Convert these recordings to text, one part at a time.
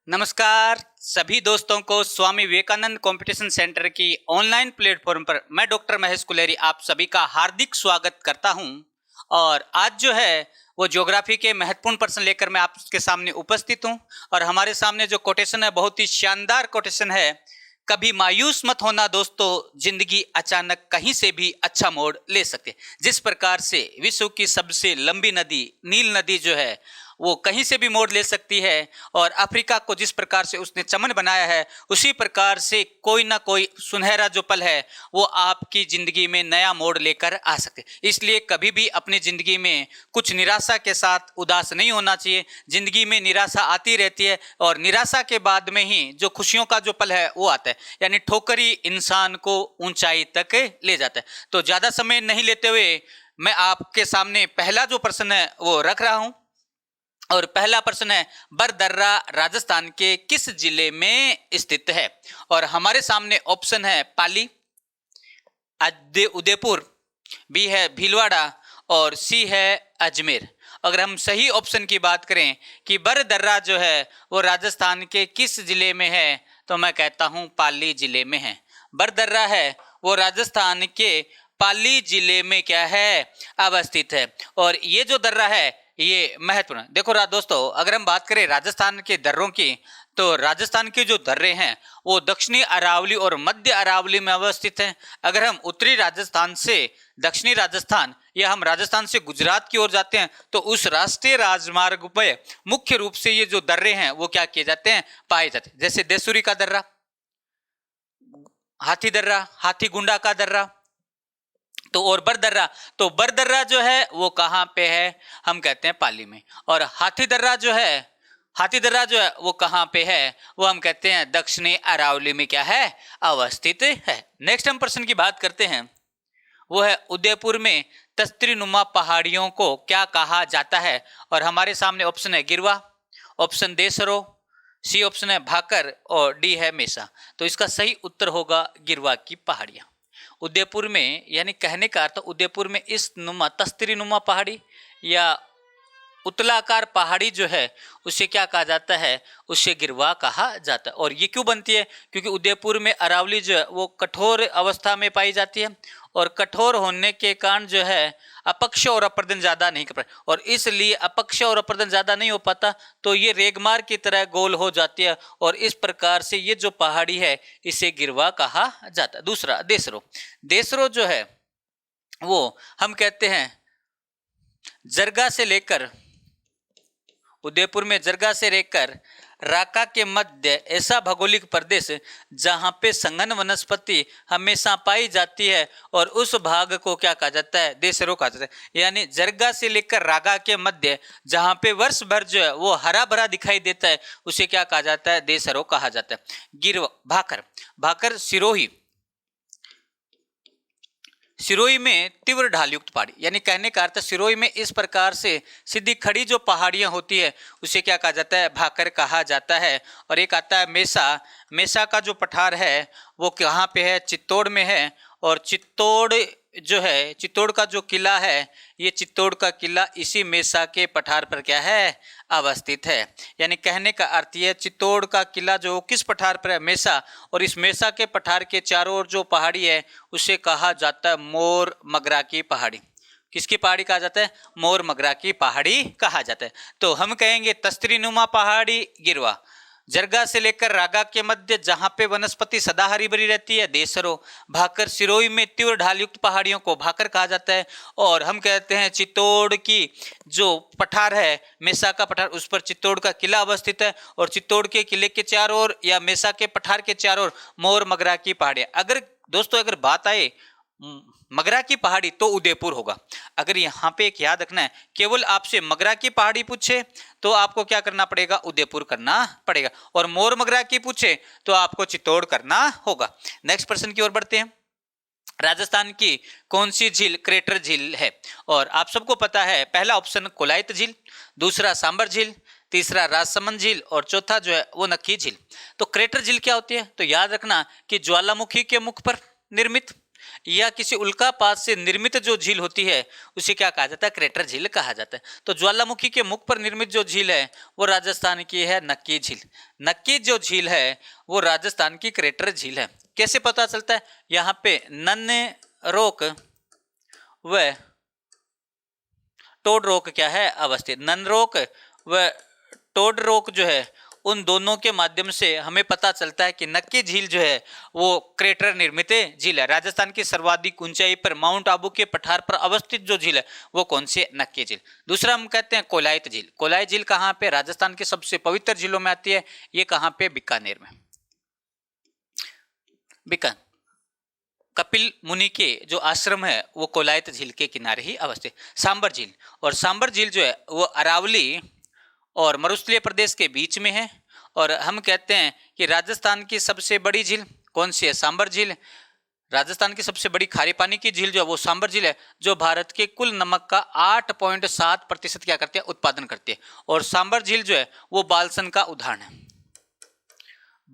नमस्कार सभी दोस्तों को स्वामी विवेकानंद कंपटीशन सेंटर की ऑनलाइन प्लेटफॉर्म पर मैं डॉक्टर महेश कुलेरी आप सभी का हार्दिक स्वागत करता हूं। और आज जो है वो ज्योग्राफी के महत्वपूर्ण प्रश्न लेकर मैं आपके सामने उपस्थित हूं। और हमारे सामने जो कोटेशन है बहुत ही शानदार कोटेशन है। कभी मायूस मत होना दोस्तों, जिंदगी अचानक कहीं से भी अच्छा मोड़ ले सकते। जिस प्रकार से विश्व की सबसे लंबी नदी नील नदी जो है वो कहीं से भी मोड़ ले सकती है, और अफ्रीका को जिस प्रकार से उसने चमन बनाया है, उसी प्रकार से कोई ना कोई सुनहरा जो पल है वो आपकी जिंदगी में नया मोड़ लेकर आ सकते। इसलिए कभी भी अपनी जिंदगी में कुछ निराशा के साथ उदास नहीं होना चाहिए। जिंदगी में निराशा आती रहती है और निराशा के बाद में ही जो खुशियों का जो पल है वो आता है। यानी ठोकर ही इंसान को ऊंचाई तक ले जाता है। तो ज्यादा समय नहीं लेते हुए मैं आपके सामने पहला जो प्रश्न है वो रख रहा हूं। और पहला प्रश्न है, बरदर्रा राजस्थान के किस जिले में स्थित है? और हमारे सामने ऑप्शन है पाली, उदयपुर, बी है भीलवाड़ा और सी है अजमेर। अगर हम सही ऑप्शन की बात करें कि बरदर्रा जो है वो राजस्थान के किस जिले में है, तो मैं कहता हूं पाली जिले में है। बरदर्रा है वो राजस्थान के पाली जिले में क्या है, अवस्थित है। और ये जो दर्रा है ये महत्वपूर्ण। देखो दोस्तों, अगर हम बात करें राजस्थान के दर्रों की, तो राजस्थान के जो दर्रे हैं वो दक्षिणी अरावली और मध्य अरावली में अवस्थित हैं। अगर हम उत्तरी राजस्थान से दक्षिणी राजस्थान या हम राजस्थान से गुजरात की ओर जाते हैं तो उस राष्ट्रीय राजमार्ग पर मुख्य रूप से ये जो दर्रे हैं वो क्या किए जाते हैं, पाए जाते हैं। जैसे देसूरी का दर्रा, हाथी दर्रा, हाथी गुंडा का दर्रा, तो और बरदर्रा, तो बरदर्रा जो है वो कहाँ पे है, हम कहते हैं पाली में। और हाथी दर्रा जो है वो कहाँ पे है, वो हम कहते हैं दक्षिणी अरावली में क्या है, अवस्थित है। नेक्स्ट हम प्रश्न की बात करते हैं, वो है उदयपुर में तस्त्रीनुमा पहाड़ियों को क्या कहा जाता है? और हमारे सामने ऑप्शन है गिरवा, ऑप्शन देसरो, सी ऑप्शन है भाकर और डी है मेसा। तो इसका सही उत्तर होगा गिरवा की पहाड़ियां। उदयपुर में, यानी कहने का अर्थ उदयपुर में इस नुमा तस्त्री नुमा पहाड़ी या उतलाकार पहाड़ी जो है उसे क्या कहा जाता है, उसे गिरवा कहा जाता है। और ये क्यों बनती है, क्योंकि उदयपुर में अरावली जो है वो कठोर अवस्था में पाई जाती है, और कठोर होने के कारण जो है अपक्ष और अपर्दन ज्यादा नहीं कर पाए, और इसलिए अपक्ष और अपर्दन ज्यादा नहीं हो पाता तो ये रेगमार की तरह गोल हो जाती है, और इस प्रकार से ये जो पहाड़ी है इसे गिरवा कहा जाता है। दूसरा देसरो, देसरो जो है वो हम कहते हैं जरगा से लेकर, उदयपुर में जरगा से लेकर राका के मध्य ऐसा भौगोलिक प्रदेश जहां पे संघन वनस्पति हमेशा पाई जाती है, और उस भाग को क्या कहा जाता है, देसरो कहा जाता है। यानी जरगा से लेकर राका के मध्य जहां पे वर्ष भर जो है वो हरा भरा दिखाई देता है उसे क्या कहा जाता है, देसरो कहा जाता है। गिरवा, भाकर, भाकर सिरोही, सिरोही में तीव्र ढाल युक्त पहाड़ी, यानी कहने का अर्थ सिरोही में इस प्रकार से सीधी खड़ी जो पहाड़ियां होती है उसे क्या कहा जाता है, भाकर कहा जाता है। और एक आता है मेसा, मेसा का जो पठार है वो कहाँ पे है, चित्तौड़ में है। और चित्तौड़ जो है, चित्तौड़ का जो किला है, ये चित्तौड़ का किला इसी मेसा के पठार पर क्या है, अवस्थित है। यानी कहने का अर्थ ये, चित्तौड़ का किला जो किस पठार पर है, मेसा, और इस मेसा के पठार के चारों ओर जो पहाड़ी है उसे कहा जाता है मोर मगरा की पहाड़ी। किसकी पहाड़ी कहा जाता है, मोर मगरा की पहाड़ी कहा जाता है। तो हम कहेंगे तस्त्रीनुमा पहाड़ी गिरवा, जरगा से लेकर रागा के मध्य जहां पे वनस्पति सदा हरी भरी रहती है देसरो, भाकर सिरोही में तीव्र ढाल युक्त पहाड़ियों को भाकर कहा जाता है। और हम कहते हैं चित्तौड़ की जो पठार है, मेसा का पठार, उस पर चित्तौड़ का किला अवस्थित है, और चित्तौड़ के किले के चारों ओर या मेसा के पठार के चारों ओर मोर मगरा की पहाड़ियां। अगर दोस्तों अगर बात आए मगरा की पहाड़ी तो उदयपुर होगा। अगर यहाँ पे एक याद रखना है, केवल आपसे मगरा की पहाड़ी पूछे तो आपको क्या करना पड़ेगा, उदयपुर करना पड़ेगा, और मोर मगरा की पूछे तो आपको चित्तौड़ करना होगा। नेक्स्ट प्रश्न की ओर बढ़ते हैं। राजस्थान की कौन सी झील क्रेटर झील है? और आप सबको पता है, पहला ऑप्शन कोलायत झील, दूसरा सांबर झील, तीसरा राजसमंद झील और चौथा जो है वो नक्की झील। तो क्रेटर झील क्या होती है, तो याद रखना कि ज्वालामुखी के मुख पर निर्मित, या किसी उल्कापात से निर्मित जो झील होती है उसे क्या कहा जाता है, क्रेटर झील कहा जाता है। तो ज्वालामुखी के मुख पर निर्मित जो झील है वो राजस्थान की है नक्की झील। नक्की जो झील है वो राजस्थान की क्रेटर झील है। कैसे पता चलता है, यहाँ पे ननरोक व टोडरोक क्या है अवस्थित। ननरोक व टोडरोक जो है उन दोनों के माध्यम से हमें पता चलता है कि नक्की झील जो है वो क्रेटर निर्मित झील है। राजस्थान की सर्वाधिक ऊंचाई पर माउंट आबू के पठार पर अवस्थित जो झील है वो कौन सी है, नक्की झील। दूसरा हम कहते हैं कोलायत झील। कोलायत झील कहाँ पे, राजस्थान की सबसे पवित्र झीलों में आती है। ये कहाँ पे, बीकानेर में। बीकानेर कपिल मुनि के जो आश्रम है वो कोलायत झील के किनारे ही अवस्थित। सांबर झील, और सांबर झील जो है वो अरावली और मरुस्थलीय प्रदेश के बीच में है। और हम कहते हैं कि राजस्थान की सबसे बड़ी झील कौन सी है, सांबर झील। राजस्थान की सबसे बड़ी खारे पानी की झील जो है वो सांबर झील है, जो भारत के कुल नमक का 8.7% क्या करती है, उत्पादन करती है। और सांबर झील जो है वो बालसन का उदाहरण है।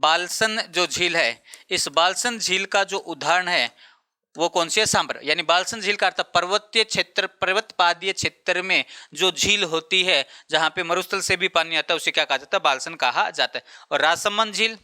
बालसन जो झील है, इस बालसन झील का जो उदाहरण है वो कौन सी है, सांबर। यानी बालसन झील का अर्थ पर्वतीय क्षेत्र, पर्वतपादीय क्षेत्र में जो झील होती है जहां पे मरुस्थल से भी पानी आता है उसे क्या कहा जाता है, बालसन कहा जाता है। और राजसमंद झील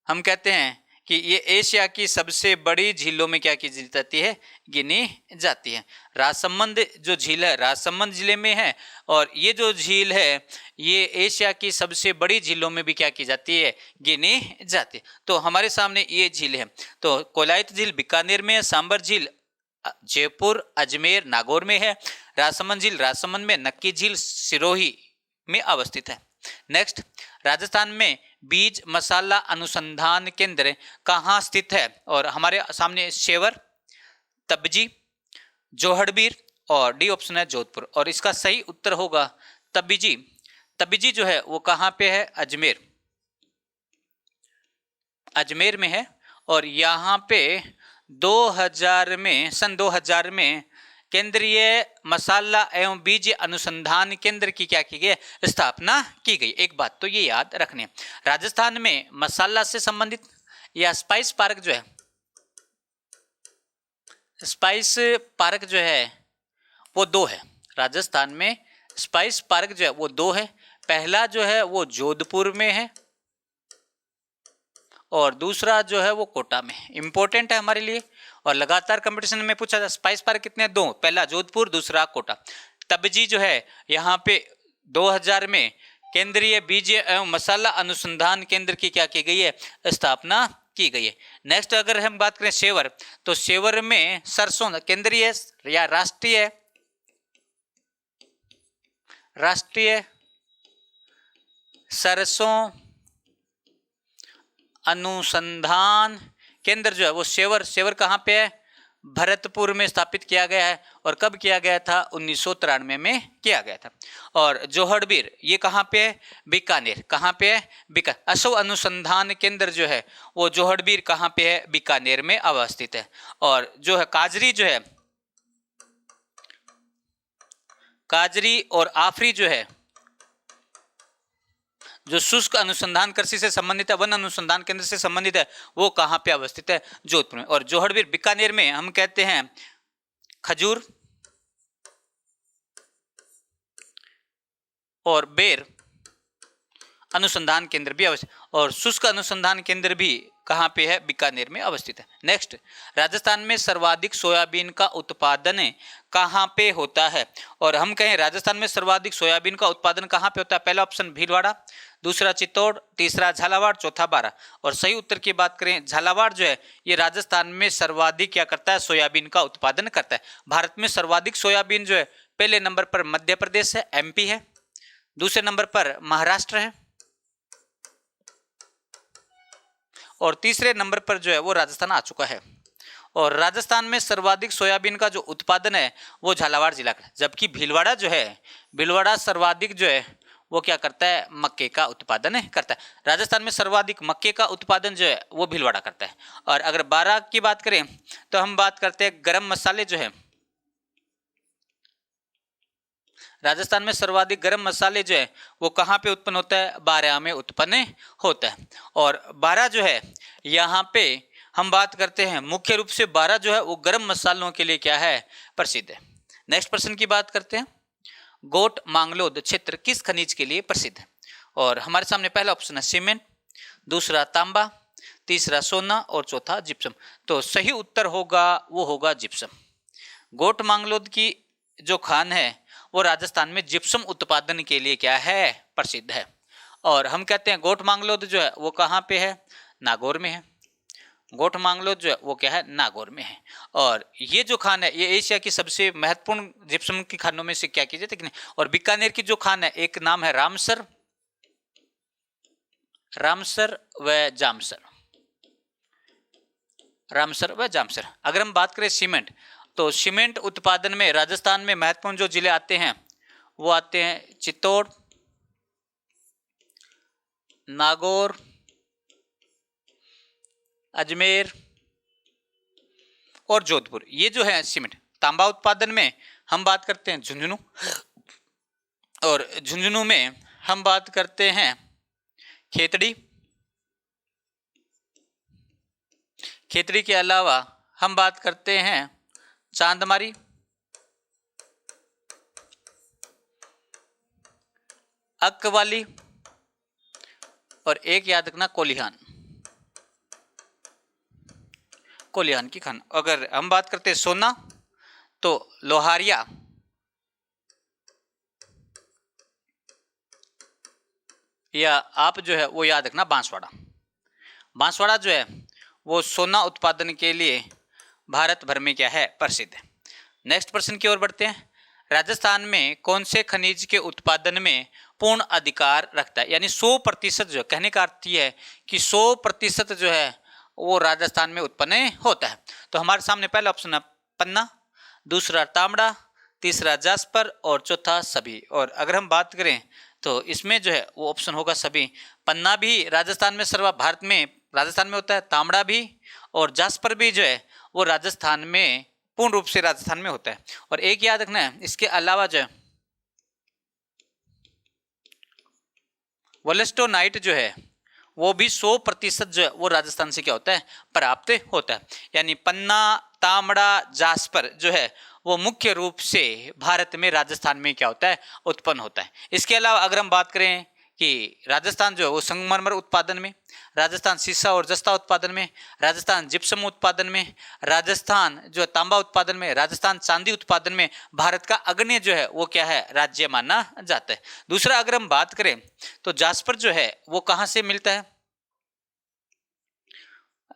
हम कहते हैं कि ये एशिया की सबसे बड़ी झीलों में क्या की जाती है, गिनी जाती है। राजसमंद जो झील है राजसमंद जिले में है, और ये जो झील है ये एशिया की सबसे बड़ी झीलों में भी क्या की जाती है, गिनी जाती है। तो हमारे सामने ये झील है। तो कोलायत झील बीकानेर में है, सांबर झील जयपुर, अजमेर, नागौर में है, राजसमंद झील राजसमंद में, नक्की झील सिरोही में अवस्थित है। नेक्स्ट, राजस्थान में बीज मसाला अनुसंधान केंद्र कहाँ स्थित है, और हमारे सामने शेवर, तबजी, जोहड़बीर और डी ऑप्शन है जोधपुर। और इसका सही उत्तर होगा तबजी। तबजी जो है वो कहाँ पे है, अजमेर, अजमेर में है। और यहाँ पे 2000 में, सन 2000 में केंद्रीय मसाला एवं बीज अनुसंधान केंद्र की क्या की गई, स्थापना की गई। एक बात तो ये याद रखनी है, राजस्थान में मसाला से संबंधित या स्पाइस पार्क जो है, स्पाइस पार्क जो है वो 2 है। राजस्थान में स्पाइस पार्क जो है वो 2 है। पहला जो है वो जोधपुर में है और दूसरा जो है वो कोटा में। इंपॉर्टेंट है हमारे लिए, और लगातार कंपटीशन में पूछा था स्पाइस पार्क कितने, 2, पहला जोधपुर दूसरा कोटा। तबजी जो है यहाँ पे 2000 में केंद्रीय बीज एवं मसाला अनुसंधान केंद्र की क्या की गई है, स्थापना की गई है। नेक्स्ट अगर हम बात करें शेवर, तो शेवर में सरसों केंद्रीय या राष्ट्रीय सरसों अनुसंधान केंद्र जो है वो शेवर कहाँ पे है, भरतपुर में स्थापित किया गया है। और कब किया गया था, 1993 में किया गया था। और जोहड़बीर ये कहाँ पे है, बीकानेर, कहाँ पे है, बीकानेर। अशोक अनुसंधान केंद्र जो है वो जोहड़बीर कहाँ पे है, बीकानेर में अवस्थित है। और जो है काजरी जो है, काजरी और आफरी जो है, जो शुष्क अनुसंधान कृषि से संबंधित है, वन अनुसंधान केंद्र से संबंधित है, वो कहाँ पे अवस्थित है, जोधपुर में। और जोहड़बीर बीकानेर में हम कहते हैं खजूर और बेर अनुसंधान केंद्र भी अवस्थित, और शुष्क अनुसंधान केंद्र भी कहाँ पे है, बीकानेर में अवस्थित है। नेक्स्ट, राजस्थान में सर्वाधिक सोयाबीन का उत्पादन कहाँ पे होता है, और हम कहें राजस्थान में सर्वाधिक सोयाबीन का उत्पादन कहाँ पे होता है, पहला ऑप्शन भीलवाड़ा, दूसरा चित्तौड़, तीसरा झालावाड़, चौथा बारां। और सही उत्तर की बात करें, झालावाड़ जो है ये राजस्थान में सर्वाधिक क्या करता है, सोयाबीन का उत्पादन करता है। भारत में सर्वाधिक सोयाबीन जो है पहले नंबर पर मध्य प्रदेश है, एमपी है, दूसरे नंबर पर महाराष्ट्र है, और तीसरे नंबर पर जो है वो राजस्थान आ चुका है। और राजस्थान में सर्वाधिक सोयाबीन का जो उत्पादन है वो झालावाड़ जिला का, जबकि भीलवाड़ा जो है, भीलवाड़ा सर्वाधिक जो है वो क्या करता है, मक्के का उत्पादन करता है। राजस्थान में सर्वाधिक मक्के का उत्पादन जो है वो भीलवाड़ा करता है। और अगर बारां की बात करें तो हम बात करते हैं गरम मसाले जो है, राजस्थान में सर्वाधिक गरम मसाले जो है वो कहाँ पे उत्पन्न होता है, बारां में उत्पन्न होता है। और बारां जो है यहाँ पे हम बात करते हैं मुख्य रूप से 12 जो है वो गर्म मसालों के लिए क्या है, प्रसिद्ध है। नेक्स्ट प्रश्न की बात करते हैं, गोट मांगलोद क्षेत्र किस खनिज के लिए प्रसिद्ध है? और हमारे सामने पहला ऑप्शन है सीमेंट, दूसरा तांबा, तीसरा सोना और चौथा जिप्सम। तो सही उत्तर होगा वो होगा जिप्सम। गोट मांगलोद की जो खान है वो राजस्थान में जिप्सम उत्पादन के लिए क्या है, प्रसिद्ध है। और हम कहते हैं गोट मांगलोद जो है वो कहाँ पे है, नागौर में है। गोट मांगलोद जो है वो क्या है, नागौर में है। और ये जो खान है ये एशिया की सबसे महत्वपूर्ण जिप्सम की खानों में से क्या की जाती है। और बीकानेर की जो खान है एक नाम है रामसर, रामसर व जामसर, रामसर व जामसर। अगर हम बात करें सीमेंट, तो सीमेंट उत्पादन में राजस्थान में महत्वपूर्ण जो जिले आते हैं वो आते हैं चित्तौड़, नागौर, अजमेर और जोधपुर। ये जो है सीमेंट। तांबा उत्पादन में हम बात करते हैं झुंझुनू, और झुंझुनू में हम बात करते हैं खेतड़ी। खेतड़ी के अलावा हम बात करते हैं चांदमारी, अक्कवाली और एक याद रखना कोलिहान, कोलिहान की खान। अगर हम बात करते हैं सोना तो लोहारिया, या आप जो है वो याद रखना बांसवाड़ा। बांसवाड़ा जो है वो सोना उत्पादन के लिए भारत भर में क्या है, प्रसिद्ध है। नेक्स्ट प्रश्न की ओर बढ़ते हैं, राजस्थान में कौन से खनिज के उत्पादन में पूर्ण अधिकार रखता है, यानी 100% जो कहने का अर्थ ये है कि 100% जो है वो राजस्थान में उत्पन्न होता है। तो हमारे सामने पहला ऑप्शन है पन्ना, दूसरा तांबड़ा, तीसरा जास्पर और चौथा सभी। और अगर हम बात करें तो इसमें जो है वो ऑप्शन होगा सभी। पन्ना भी राजस्थान में भारत में राजस्थान में होता है, तांबड़ा भी और जास्पर भी जो है वो राजस्थान में पूर्ण रूप से राजस्थान में होता है। और एक याद रखना है, इसके अलावा जो है वोलेस्टोनाइट जो है वो भी 100% जो है वो राजस्थान से क्या होता है, प्राप्त होता है। यानी पन्ना, तांबड़ा, जास्पर जो है वो मुख्य रूप से भारत में राजस्थान में क्या होता है, उत्पन्न होता है। इसके अलावा अगर हम बात करें कि राजस्थान जो है वो संगमरमर उत्पादन में, राजस्थान शीशा और जस्ता उत्पादन में, राजस्थान जिप्सम उत्पादन में, राजस्थान जो तांबा उत्पादन में, राजस्थान चांदी उत्पादन में भारत का अग्रणी जो है वो क्या है, राज्य माना जाता है। दूसरा अगर हम बात करें तो जास्पर जो है वो कहाँ से मिलता है,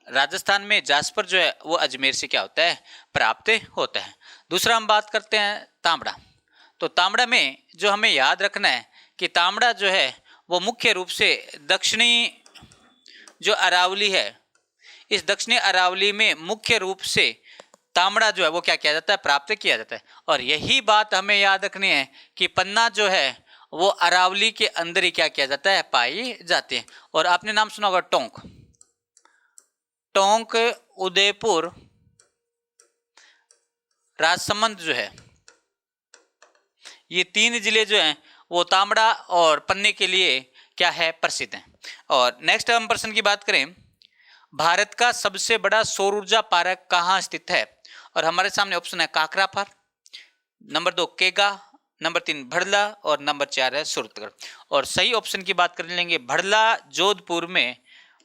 राजस्थान में जास्पर जो है वो अजमेर से क्या होता है, प्राप्त होता है। दूसरा हम बात करते हैं तांबड़ा। तो तांबड़ा में जो हमें याद रखना है कि तांबड़ा जो है वो मुख्य रूप से दक्षिणी जो अरावली है, इस दक्षिणी अरावली में मुख्य रूप से तांबड़ा जो है वो क्या किया जाता है, प्राप्त किया जाता है। और यही बात हमें याद रखनी है कि पन्ना जो है वो अरावली के अंदर ही क्या किया जाता है, पाई जाती है। और आपने नाम सुना होगा टोंक, टोंक, उदयपुर, राजसमंद जो है, ये 3 जिले जो हैं वो तांबड़ा और पन्ने के लिए क्या है, प्रसिद्ध हैं। और नेक्स्ट हम प्रश्न की बात करें, भारत का सबसे बड़ा सौर ऊर्जा पार्क कहाँ स्थित है? और हमारे सामने ऑप्शन है काकरापार, नंबर 2 केगा, नंबर 3 भड़ला और नंबर 4 है सूरतगढ़। और सही ऑप्शन की बात कर लेंगे, भड़ला जोधपुर में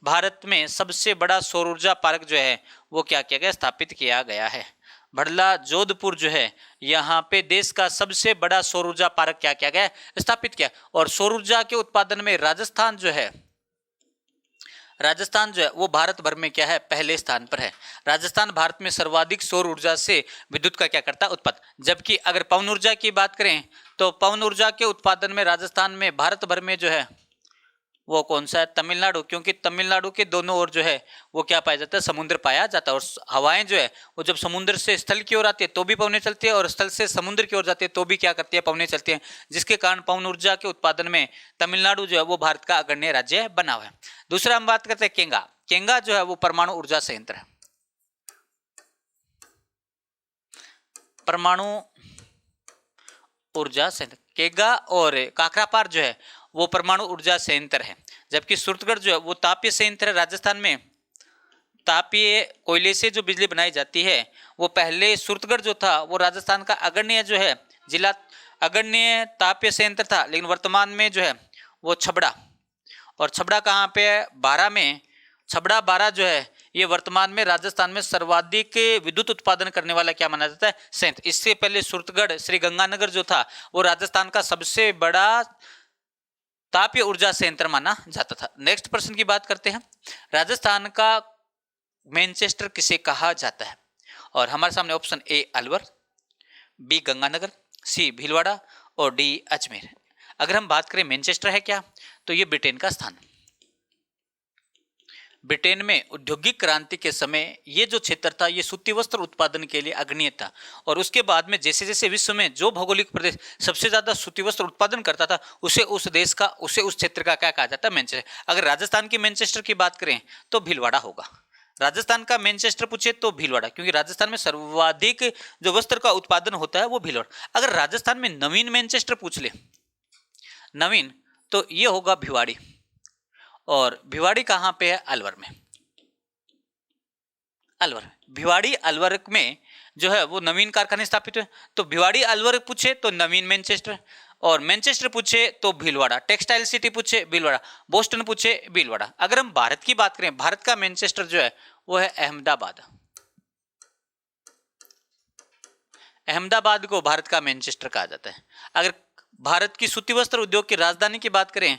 भारत में सबसे बड़ा सौर ऊर्जा पार्क जो है वो क्या किया गया, स्थापित किया गया है। भड़ला जोधपुर जो है यहाँ पे देश का सबसे बड़ा सौर ऊर्जा पार्क क्या किया गया, स्थापित किया। और सौर ऊर्जा के उत्पादन में राजस्थान जो है वो भारत भर में क्या है, पहले स्थान पर है। राजस्थान भारत में सर्वाधिक सौर ऊर्जा से विद्युत का क्या करता है, उत्पादन। जबकि अगर पवन ऊर्जा की बात करें तो पवन ऊर्जा के उत्पादन में राजस्थान में भारत भर में जो है वो कौन सा है, तमिलनाडु। क्योंकि तमिलनाडु के दोनों ओर जो है वो क्या पाया जाता है, समुद्र पाया जाता है। और हवाएं जो है वो जब समुद्र से स्थल की ओर आती है तो भी पवनें चलती है, और स्थल से समुद्र की ओर जाती है तो भी क्या करती है, पवनें चलती है। जिसके कारण पवन ऊर्जा के उत्पादन में तमिलनाडु जो है वो भारत का अग्रणी राज्य बना हुआ है। दूसरा हम बात करते हैं केंगा। केंगा जो है वो परमाणु ऊर्जा संयंत्र है, परमाणु ऊर्जा संयंत्र। केगा और काकरापार जो है वो परमाणु ऊर्जा संयंत्र है। जबकि सूरतगढ़ जो है वो तापीय संयंत्र है राजस्थान में। तापीय कोयले से जो बिजली बनाई जाती है वो पहले सूरतगढ़ जो था वो राजस्थान का अग्रणी जो है जिला अग्रणी तापीय संयंत्र था, लेकिन वर्तमान में जो है वो छबड़ा, और छबड़ा कहाँ पे है? बारा में। छबड़ा बारा जो है ये वर्तमान में राजस्थान में सर्वाधिक विद्युत उत्पादन करने वाला क्या माना जाता है? संयंत्र। इससे पहले सूरतगढ़ श्री गंगानगर जो था वो राजस्थान का सबसे बड़ा तापीय ऊर्जा संयंत्र माना जाता था। नेक्स्ट प्रश्न की बात करते हैं, राजस्थान का मैनचेस्टर किसे कहा जाता है? और हमारे सामने option A Alwar, B Ganganagar, C Bhilwara और डी अजमेर। अगर हम बात करें मैनचेस्टर है क्या, तो ये ब्रिटेन का स्थान। ब्रिटेन में औद्योगिक क्रांति के समय ये जो क्षेत्र था ये सूती वस्त्र उत्पादन के लिए अग्रणीय था, और उसके बाद में जैसे जैसे विश्व में जो भौगोलिक प्रदेश सबसे ज्यादा सूती वस्त्र उत्पादन करता था उसे उस देश का उसे उस क्षेत्र का क्या कहा जाता है? मैनचेस्टर। अगर राजस्थान की मैनचेस्टर की बात करें तो भीलवाड़ा होगा। राजस्थान का मैनचेस्टर पूछे तो भीलवाड़ा, क्योंकि राजस्थान में सर्वाधिक जो वस्त्र का उत्पादन होता है वो भीलवाड़ा। अगर राजस्थान में नवीन मैनचेस्टर पूछ ले, नवीन, तो ये होगा भिवाड़ी, और भिवाड़ी कहाँ पे है? अलवर में। अलवर, भिवाड़ी अलवर में जो है वो नवीन कारखाने स्थापित हुए। तो भिवाड़ी अलवर पूछे तो नवीन मैनचेस्टर, और मैनचेस्टर पूछे तो भीलवाड़ा, टेक्सटाइल सिटी पूछे भीलवाड़ा, बोस्टन पूछे भीलवाड़ा। अगर हम भारत की बात करें, भारत का मैनचेस्टर जो है वो है अहमदाबाद। अहमदाबाद को भारत का मैनचेस्टर कहा जाता है। अगर भारत की सूती वस्त्र उद्योग की राजधानी की बात करें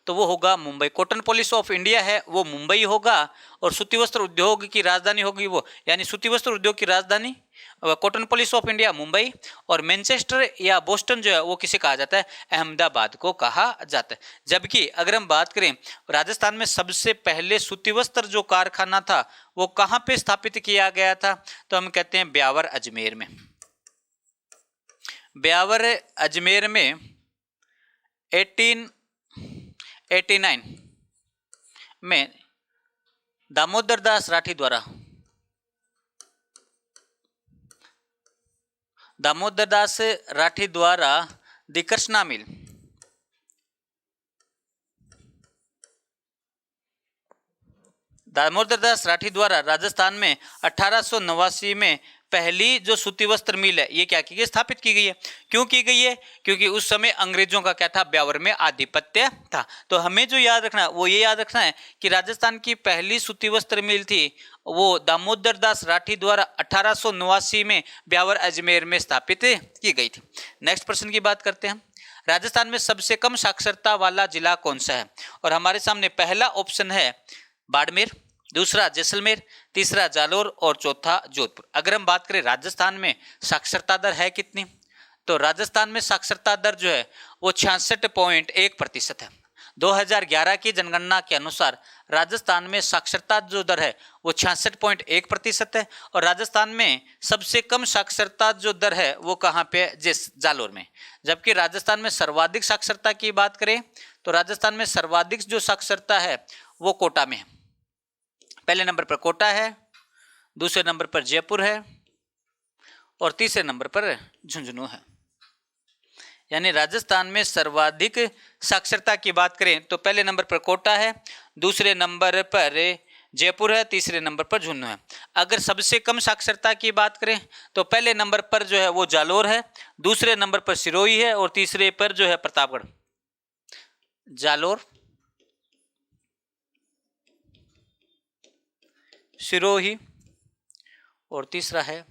तो वो होगा Mumbai. Cottonopolis of India है वो मुंबई होगा, और सूती वस्त्र उद्योग की राजधानी होगी वो, यानी सूती वस्त्र उद्योग की राजधानी cottonopolis of India Mumbai, और मैनचेस्टर या बोस्टन जो है वो किसे कहा जाता है? अहमदाबाद को कहा जाता है। जबकि अगर हम बात करें राजस्थान में सबसे पहले सूती वस्त्र जो कारखाना था वो कहाँ पे स्थापित किया गया था? तो हम कहते हैं ब्यावर अजमेर में। ब्यावर अजमेर में 1889 में दामोदर दास राठी द्वारा दी कृष्णा मिल दामोदर दास राठी द्वारा राजस्थान में 1889 में पहली जो सूती वस्त्र मिल है ये क्या की गई? स्थापित की गई है। क्यों की गई है? क्योंकि उस समय अंग्रेजों का क्या था? ब्यावर में आधिपत्य था। तो हमें जो याद रखना वो ये याद रखना है कि राजस्थान की पहली सूती वस्त्र मिल थी वो दामोदर दास राठी द्वारा 1889 में ब्यावर अजमेर में स्थापित की गई थी। नेक्स्ट प्रश्न की बात करते हैं, राजस्थान में सबसे कम साक्षरता वाला जिला कौन सा है? और हमारे सामने पहला ऑप्शन है बाड़मेर, दूसरा जैसलमेर, तीसरा जालोर और चौथा जोधपुर। अगर हम बात करें राजस्थान में साक्षरता दर है कितनी, तो राजस्थान में साक्षरता दर जो है वो 66.1% है। 2011 की जनगणना के अनुसार राजस्थान में साक्षरता जो दर है वो 66.1% है, और राजस्थान में सबसे कम साक्षरता जो दर है वो कहाँ पे है? जालोर में। जबकि राजस्थान में सर्वाधिक साक्षरता की बात करें तो राजस्थान में सर्वाधिक जो साक्षरता है वो कोटा में है। पहले नंबर पर कोटा है, दूसरे नंबर पर जयपुर है और तीसरे नंबर पर झुंझुनू है। यानी राजस्थान में सर्वाधिक साक्षरता की बात करें तो पहले नंबर पर कोटा है, दूसरे नंबर पर जयपुर है, तीसरे नंबर पर झुंझुनू है। अगर सबसे कम साक्षरता की बात करें तो पहले नंबर पर जो है वो जालोर है, दूसरे नंबर पर सिरोही है और तीसरे पर जो है प्रतापगढ़। जालोर, सिरोही और तीसरा है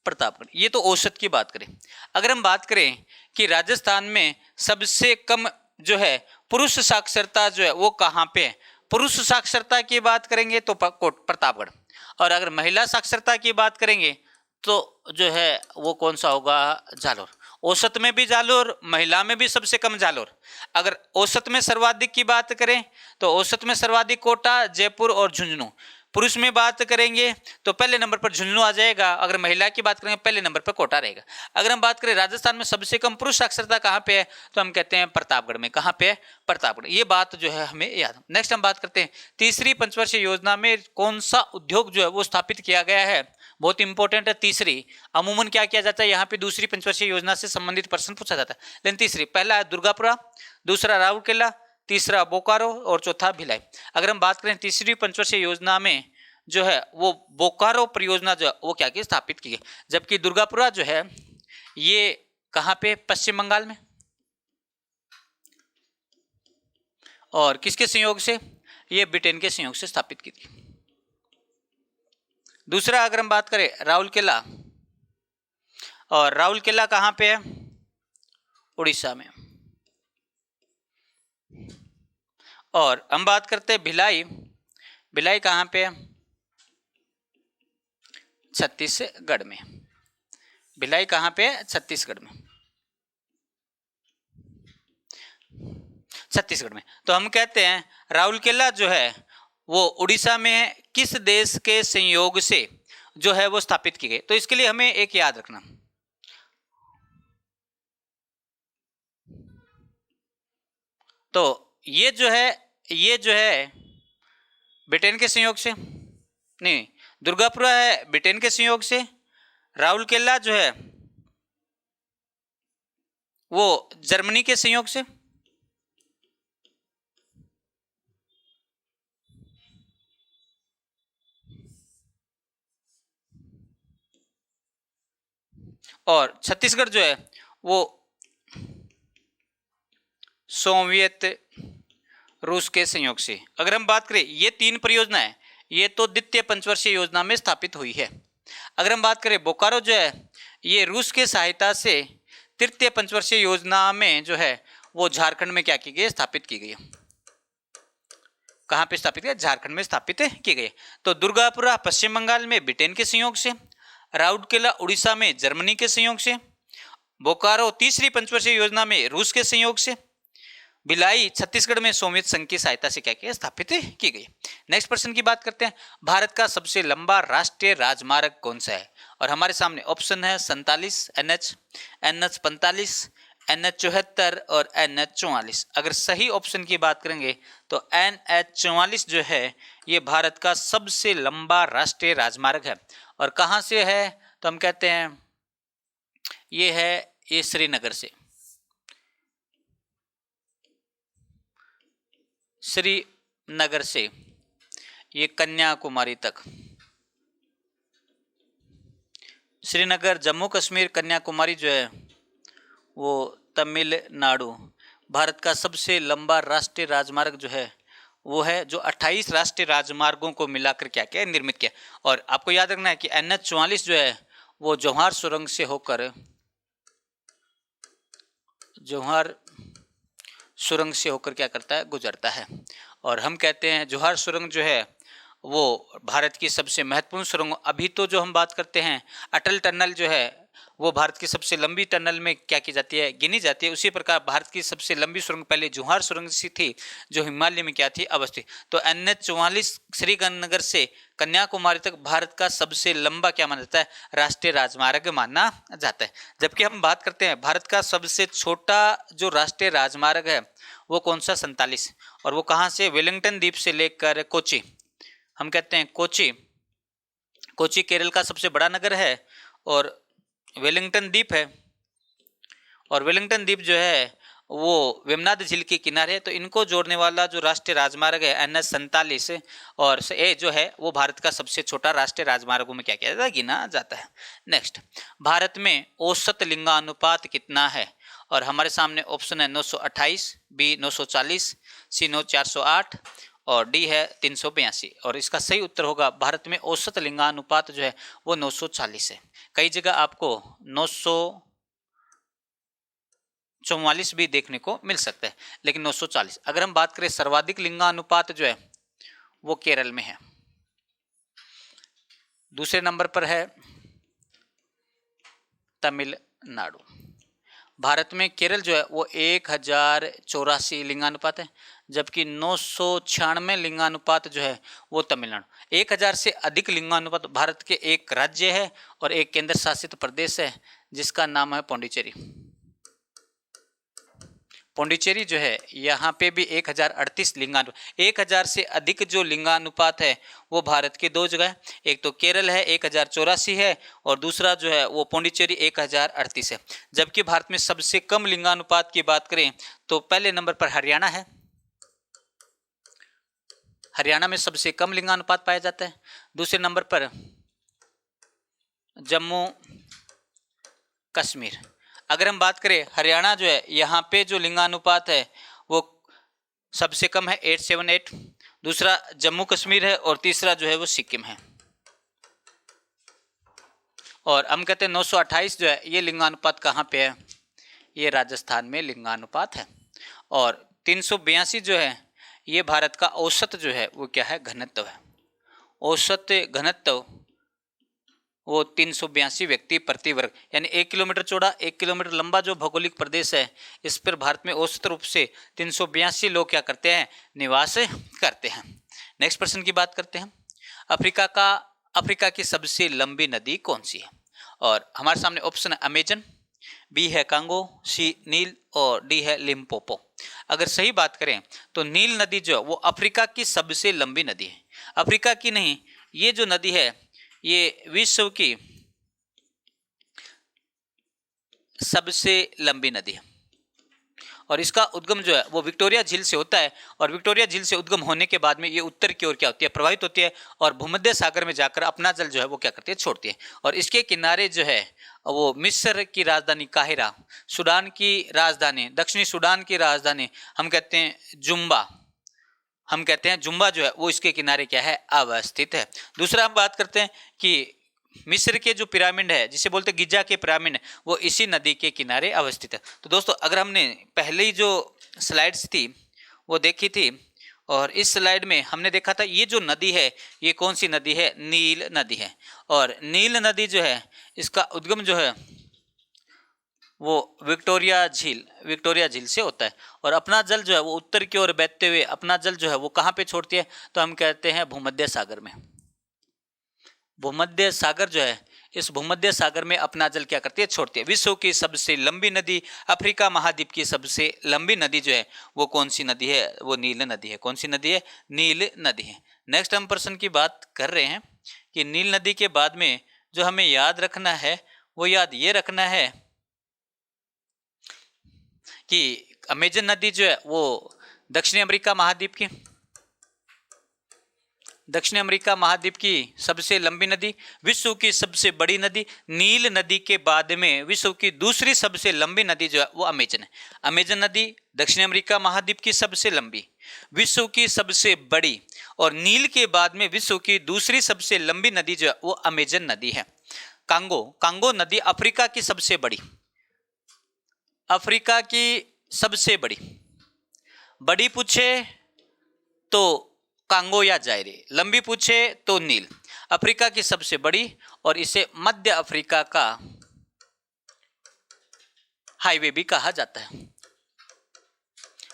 प्रतापगढ़। ये तो औसत की बात करें। अगर हम बात करें कि राजस्थान में सबसे कम जो है पुरुष साक्षरता जो है वो कहाँ पे है, पुरुष साक्षरता की बात करेंगे तो प्रतापगढ़, और अगर महिला साक्षरता की बात करेंगे तो जो है वो कौन सा होगा? जालोर। औसत में भी जालोर, महिला में भी सबसे कम जालोर। अगर औसत में सर्वाधिक की बात करें तो औसत में सर्वाधिक कोटा, जयपुर और झुंझुनू। पुरुष में बात करेंगे तो पहले नंबर पर झुंझुनू आ जाएगा, अगर महिला की बात करेंगे पहले नंबर पर कोटा रहेगा। अगर हम बात करें राजस्थान में सबसे कम पुरुष साक्षरता कहाँ पे है तो हम कहते हैं प्रतापगढ़ में। कहाँ पे है? प्रतापगढ़। ये बात जो है हमें याद। नेक्स्ट हम बात करते हैं तीसरी पंचवर्षीय योजना में कौन सा उद्योग जो है वो स्थापित किया गया है। बहुत इंपॉर्टेंट है तीसरी। अमूमन क्या किया जाता है यहाँ पे दूसरी पंचवर्षीय योजना से संबंधित प्रश्न पूछा जाता है, लेकिन तीसरी, पहला है दुर्गापुरा, दूसरा राउरकेला, तीसरा बोकारो और चौथा भिलाई। अगर हम बात करें तीसरी पंचवर्षीय योजना में जो है वो बोकारो परियोजना जो है वो क्या की स्थापित की गई, जबकि दुर्गापुरा जो है ये कहाँ पे, पश्चिम बंगाल में, और किसके संयोग से, ये ब्रिटेन के संयोग से स्थापित की थी। दूसरा अगर हम बात करें राउरकेला, और राउरकेला कहाँ पे है, उड़ीसा में। और हम बात करते हैं भिलाई, भिलाई कहाँ पे है, छत्तीसगढ़ में। भिलाई कहाँ पे है, छत्तीसगढ़ में, छत्तीसगढ़ में। तो हम कहते हैं राउरकेला जो है वो उड़ीसा में है, किस देश के संयोग से जो है वो स्थापित की गई। तो इसके लिए हमें एक याद रखना, तो ये जो है ब्रिटेन के संयोग से, नहीं, दुर्गापुरा है ब्रिटेन के संयोग से, राउरकेला जो है वो जर्मनी के संयोग से, और छत्तीसगढ़ जो है वो सोवियत रूस के संयोग से। अगर हम बात करें ये तीन परियोजनाएं, ये तो द्वितीय पंचवर्षीय योजना में स्थापित हुई है। अगर हम बात करें बोकारो जो है ये रूस के सहायता से तृतीय पंचवर्षीय योजना में जो है वो झारखंड में क्या की गई, स्थापित की गई है। कहाँ पे स्थापित किया, झारखंड में स्थापित की गई। तो दुर्गापुरा पश्चिम बंगाल में ब्रिटेन के संयोग से, राउरकेला उड़ीसा में जर्मनी के संयोग से, बोकारो तीसरी पंचवर्षीय योजना में रूस के संयोग से, भिलाई छत्तीसगढ़ में सोवियत संघ की सहायता से क्या किया, स्थापित की गई। नेक्स्ट प्रश्न की बात करते हैं, भारत का सबसे लंबा राष्ट्रीय राजमार्ग कौन सा है। और हमारे सामने ऑप्शन है 47 NH, NH 45, NH 74 और NH 44। अगर सही ऑप्शन की बात करेंगे तो NH 44 जो है ये भारत का सबसे लंबा राष्ट्रीय राजमार्ग है। और कहाँ से है, तो हम कहते हैं ये श्रीनगर से, श्रीनगर से ये कन्याकुमारी तक, श्रीनगर जम्मू कश्मीर कन्याकुमारी जो है वो तमिलनाडु। भारत का सबसे लंबा राष्ट्रीय राजमार्ग जो है वो है जो 28 राष्ट्रीय राजमार्गों को मिलाकर क्या किया, निर्मित किया। और आपको याद रखना है कि NH 44 जो है वो जौहर सुरंग से होकर, जौहर सुरंग से होकर क्या करता है, गुजरता है। और हम कहते हैं जौहर सुरंग जो है वो भारत की सबसे महत्वपूर्ण सुरंग। अभी तो जो हम बात करते हैं अटल टनल जो है वो भारत की सबसे लंबी टनल में क्या की जाती है, गिनी जाती है। उसी प्रकार भारत की सबसे लंबी सुरंग पहले जौहर सुरंग सी थी जो हिमालय में क्या थी, अवस्थित। तो NH 44 श्रीनगर से कन्याकुमारी तक भारत का सबसे लंबा क्या माना जाता है, राष्ट्रीय राजमार्ग माना जाता है। जबकि हम बात करते हैं भारत का सबसे छोटा जो राष्ट्रीय राजमार्ग है वो कौन सा, 47, और वो कहाँ से, वेलिंगटन द्वीप से लेकर कोची। हम कहते हैं कोची केरल का सबसे बड़ा नगर है और वेलिंगटन द्वीप है, और वेलिंगटन द्वीप जो है वो वेमनाद झील के किनारे है। तो इनको जोड़ने वाला जो राष्ट्रीय राजमार्ग है NH 47 और ए जो है वो भारत का सबसे छोटा राष्ट्रीय राजमार्गों में क्या किया जाता है, गिना जाता है। नेक्स्ट, भारत में औसत लिंगानुपात कितना है। और हमारे सामने ऑप्शन है 928, B 940, C 408 और D है 382। और इसका सही उत्तर होगा भारत में औसत लिंगानुपात जो है वो 940 है। कई जगह आपको 944 भी देखने को मिल सकता है, लेकिन 940। अगर हम बात करें सर्वाधिक लिंगानुपात जो है वो केरल में है, दूसरे नंबर पर है तमिलनाडु। भारत में केरल जो है वो 1084 लिंगानुपात है, जबकि 996 लिंगानुपात जो है वो तमिलनाडु। 1000 से अधिक लिंगानुपात भारत के एक राज्य है और एक केंद्र शासित प्रदेश है जिसका नाम है पौंडीचेरी। पौंडीचेरी जो है यहाँ पे भी 1038 लिंगानुपात, 1000 से अधिक जो लिंगानुपात है वो भारत के दो जगह है, एक तो केरल है 1084 है और दूसरा जो है वो पौंडीचेरी 1038 है। जबकि भारत में सबसे कम लिंगानुपात की बात करें तो पहले नंबर पर हरियाणा है हरियाणा में सबसे कम लिंगानुपात पाया जाता है। दूसरे नंबर पर जम्मू कश्मीर। अगर हम बात करें हरियाणा जो है, यहाँ पे जो लिंगानुपात है वो सबसे कम है 878, दूसरा जम्मू कश्मीर है और तीसरा जो है वो सिक्किम है। और हम कहते हैं 928 जो है ये लिंगानुपात कहाँ पे है, ये राजस्थान में लिंगानुपात है। और 382 जो है ये भारत का औसत जो है वो क्या है, घनत्व है। औसत घनत्व वो 382 व्यक्ति प्रति वर्ग, यानी 1 किलोमीटर चौड़ा 1 किलोमीटर लंबा जो भौगोलिक प्रदेश है, इस पर भारत में औसत रूप से 382 लोग क्या करते हैं, निवास करते हैं। नेक्स्ट प्रश्न की बात करते हैं। अफ्रीका की सबसे लंबी नदी कौन सी है? और हमारे सामने ऑप्शन है अमेजन, बी है कांगो, सी नील और डी है लिम्पोपो। अगर सही बात करें तो नील नदी जो है वो अफ्रीका की सबसे लंबी नदी है। अफ्रीका की नहीं, ये जो नदी है ये विश्व की सबसे लंबी नदी है। और इसका उद्गम जो है वो विक्टोरिया झील से होता है। और विक्टोरिया झील से उद्गम होने के बाद में ये उत्तर की ओर क्या होती है, प्रवाहित होती है और भूमध्य सागर में जाकर अपना जल जो है वो क्या करती है, छोड़ती है। और इसके किनारे जो है वो मिस्र की राजधानी काहिरा, सूडान की राजधानी, दक्षिणी सूडान की राजधानी हम कहते हैं जुम्बा जो है वो इसके किनारे क्या है, अवस्थित है। दूसरा हम बात करते हैं कि मिस्र के जो पिरामिड है जिसे बोलते हैं गिजा के पिरामिड, वो इसी नदी के किनारे अवस्थित है। तो दोस्तों अगर हमने पहले ही जो स्लाइड्स थी वो देखी थी, और इस स्लाइड में हमने देखा था ये जो नदी है ये कौन सी नदी है, नील नदी है। और नील नदी जो है इसका उद्गम जो है वो विक्टोरिया झील से होता है। और अपना जल जो है वो उत्तर की ओर बहते हुए अपना जल जो है वो कहाँ पे छोड़ती है, तो हम कहते हैं भूमध्य सागर में। भूमध्य सागर जो है, इस भूमध्य सागर में अपना जल क्या करती है, छोड़ती है। विश्व की सबसे लंबी नदी, अफ्रीका महाद्वीप की सबसे लंबी नदी जो है वो कौन सी नदी है, वो नील नदी है। कौन सी नदी है, नील नदी है। नेक्स्ट हम प्रश्न की बात कर रहे हैं कि नील नदी के बाद में जो हमें याद रखना है वो याद ये रखना है कि अमेजन नदी जो है वो दक्षिण अमेरिका महाद्वीप की सबसे लंबी नदी, विश्व की सबसे बड़ी नदी, नील नदी के बाद में विश्व की दूसरी सबसे लंबी नदी जो है वो अमेजन है। अमेजन नदी दक्षिण अमेरिका महाद्वीप की सबसे लंबी, विश्व की सबसे बड़ी और नील के बाद में विश्व की दूसरी सबसे लंबी नदी जो है वो अमेजन नदी है। कांगो नदी अफ्रीका की सबसे बड़ी पूछे तो कांगो या जायरे, लंबी पूछे तो नील। अफ्रीका की सबसे बड़ी और इसे मध्य अफ्रीका का हाईवे भी कहा जाता है।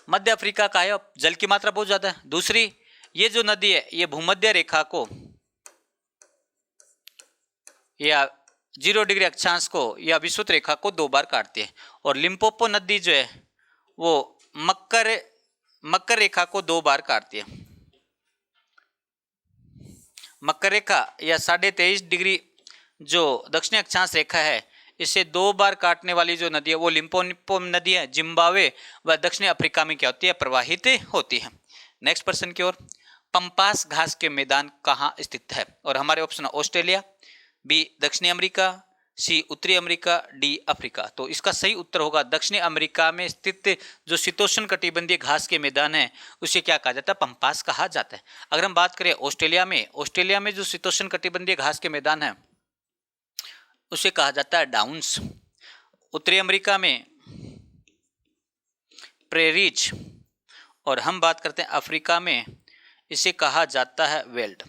मध्य अफ्रीका का है, जल की मात्रा बहुत ज्यादा है। दूसरी ये जो नदी है ये भूमध्य रेखा को या 0 डिग्री अक्षांश को या विषुवत रेखा को 2 बार काटती है। और लिम्पोपो नदी जो है वो मकर रेखा को 2 बार काटती है। मकर रेखा या 23.5 डिग्री जो दक्षिणी अक्षांश रेखा है इसे 2 बार काटने वाली जो नदी है वो लिम्पोपो नदी है। जिम्बाब्वे व दक्षिणी अफ्रीका में क्या होती है, प्रवाहित होती है। नेक्स्ट प्रश्न की ओर। पंपास घास के मैदान कहाँ स्थित है? और हमारे ऑप्शन है ऑस्ट्रेलिया, बी दक्षिणी अमेरिका, सी उत्तरी अमेरिका, डी अफ्रीका। तो इसका सही उत्तर होगा दक्षिणी अमेरिका में स्थित जो शीतोष्ण कटिबंधीय घास के मैदान है उसे क्या कहा जाता है, पंपास कहा जाता है। अगर हम बात करें ऑस्ट्रेलिया में जो शीतोष्ण कटिबंधीय घास के मैदान है उसे कहा जाता है डाउन्स। उत्तरी अमेरिका में प्रेरीज, और हम बात करते हैं अफ्रीका में इसे कहा जाता है वेल्ड।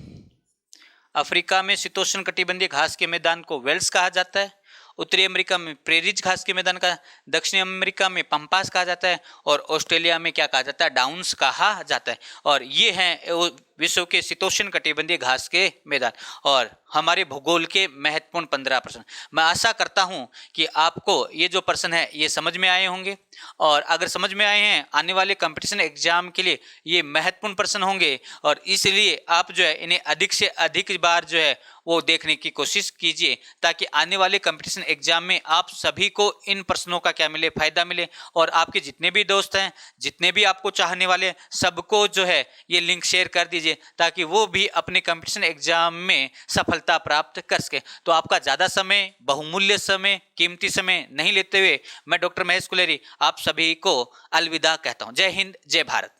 अफ्रीका में शीतोष्ण कटिबंधीय घास के मैदान को वेल्स कहा जाता है, उत्तरी अमेरिका में प्रेरीज घास के मैदान का, दक्षिणी अमेरिका में पंपास कहा जाता है और ऑस्ट्रेलिया में क्या कहा जाता है, डाउन्स कहा जाता है। और ये हैं विश्व के शीतोष्ण कटिबंधीय घास के मैदान और हमारे भूगोल के महत्वपूर्ण 15 प्रश्न। मैं आशा करता हूं कि आपको ये जो प्रश्न है ये समझ में आए होंगे, और अगर समझ में आए हैं आने वाले कंपटीशन एग्जाम के लिए ये महत्वपूर्ण प्रश्न होंगे, और इसलिए आप जो है इन्हें अधिक से अधिक बार जो है वो देखने की कोशिश कीजिए ताकि आने वाले कंपटीशन एग्जाम में आप सभी को इन प्रश्नों का क्या मिले, फायदा मिले। और आपके जितने भी दोस्त हैं, जितने भी आपको चाहने वाले, सबको जो है ये लिंक शेयर कर दीजिए दीजिए ताकि वो भी अपने कंपटीशन एग्जाम में सफलता प्राप्त कर सके। तो आपका ज़्यादा समय, बहुमूल्य समय, कीमती समय नहीं लेते हुए मैं डॉक्टर महेश कुलेरी आप सभी को अलविदा कहता हूँ। जय हिंद, जय भारत।